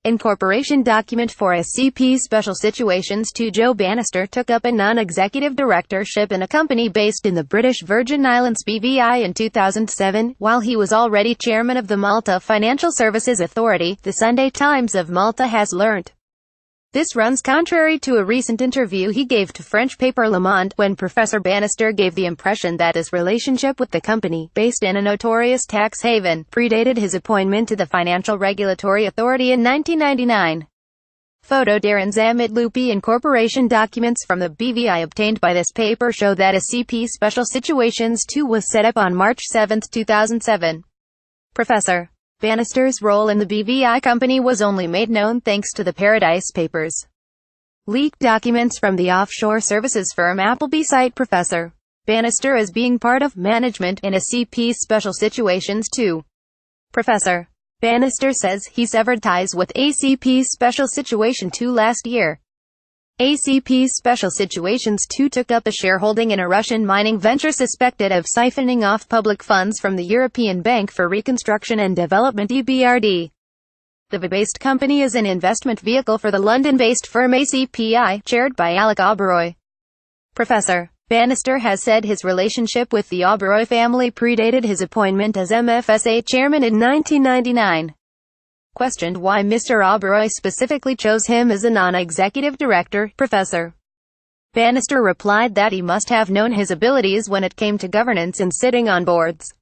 Incorporation document for ACP Special Situations to Joe Bannister took up a non-executive directorship in a company based in the British Virgin Islands BVI in 2007, while he was already chairman of the Malta Financial Services Authority, the Sunday Times of Malta has learnt. This runs contrary to a recent interview he gave to French paper Le Monde, when Professor Bannister gave the impression that his relationship with the company, based in a notorious tax haven, predated his appointment to the Financial Regulatory Authority in 1999. Photo Darren Zamit Lupi Incorporation documents from the BVI obtained by this paper show that ACP Special Situations 2 was set up on March 7, 2007. Professor Bannister's role in the BVI company was only made known thanks to the Paradise Papers. Leaked documents from the offshore services firm Appleby cite Professor Bannister as being part of management in ACP Special Situations 2. Professor Bannister says he severed ties with ACP Special Situation 2 last year. ACP Special Situations 2 took up a shareholding in a Russian mining venture suspected of siphoning off public funds from the European Bank for Reconstruction and Development (EBRD). The VI-based company is an investment vehicle for the London-based firm ACPI, chaired by Alec Oberoi. Professor Bannister has said his relationship with the Oberoi family predated his appointment as mfsa chairman in 1999. Questioned why Mr. Oberoi specifically chose him as a non-executive director, Professor Bannister replied that he must have known his abilities when it came to governance and sitting on boards.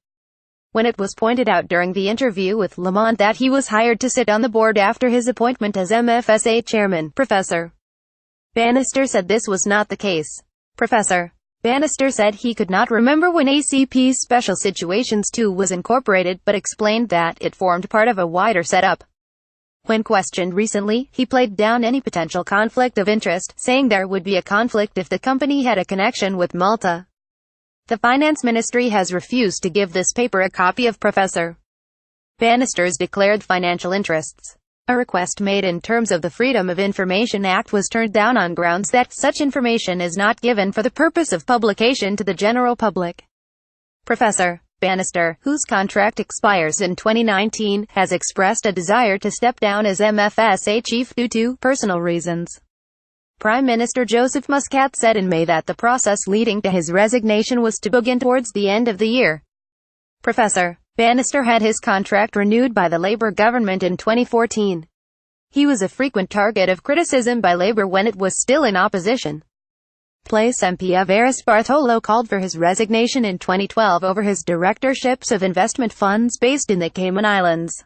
When it was pointed out during the interview with Le Monde that he was hired to sit on the board after his appointment as mfsa chairman, Professor Bannister said this was not the case. Professor Bannister said he could not remember when ACP Special Situations 2 was incorporated, but explained that it formed part of a wider setup. When questioned recently, he played down any potential conflict of interest, saying there would be a conflict if the company had a connection with Malta. The Finance Ministry has refused to give this paper a copy of Professor Bannister's declared financial interests. A request made in terms of the Freedom of Information Act was turned down on grounds that such information is not given for the purpose of publication to the general public. Professor Bannister, whose contract expires in 2019, has expressed a desire to step down as mfsa chief due to personal reasons. Prime Minister Joseph Muscat said in May that the process leading to his resignation was to begin towards the end of the year. Professor Bannister had his contract renewed by the Labour government in 2014. He was a frequent target of criticism by Labour when it was still in opposition. Place MP Avaris Bartholo called for his resignation in 2012 over his directorships of investment funds based in the Cayman Islands.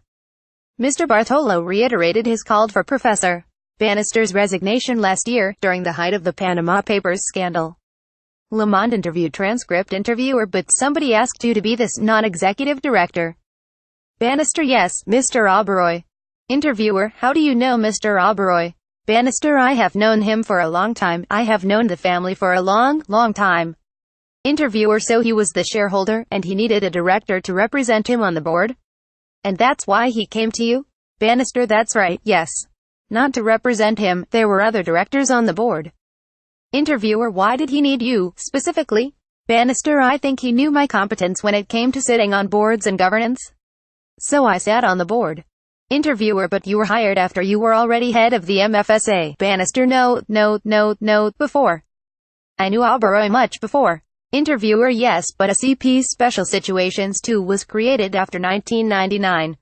Mr. Bartholo reiterated his call for Professor Bannister's resignation last year, during the height of the Panama Papers scandal. Le Monde interview transcript interviewer: but somebody asked you to be this non-executive director? Bannister: yes, Mr. Oberoi. Interviewer: how do you know Mr. Oberoi? Bannister: I have known him for a long time. I have known the family for a long time. Interviewer: so he was the shareholder, and he needed a director to represent him on the board? And that's why he came to you? Bannister: that's right, yes. Not to represent him, there were other directors on the board. Interviewer: why did he need you, specifically? Bannister: I think he knew my competence when it came to sitting on boards and governance. So I sat on the board. Interviewer: but you were hired after you were already head of the mfsa. Bannister: no, before. I knew Oberoi much before. Interviewer: yes, but ACP Special Situations 2 was created after 1999.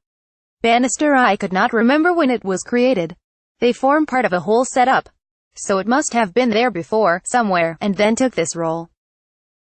Bannister: I could not remember when it was created. They form part of a whole setup. So it must have been there before, somewhere, and then took this role.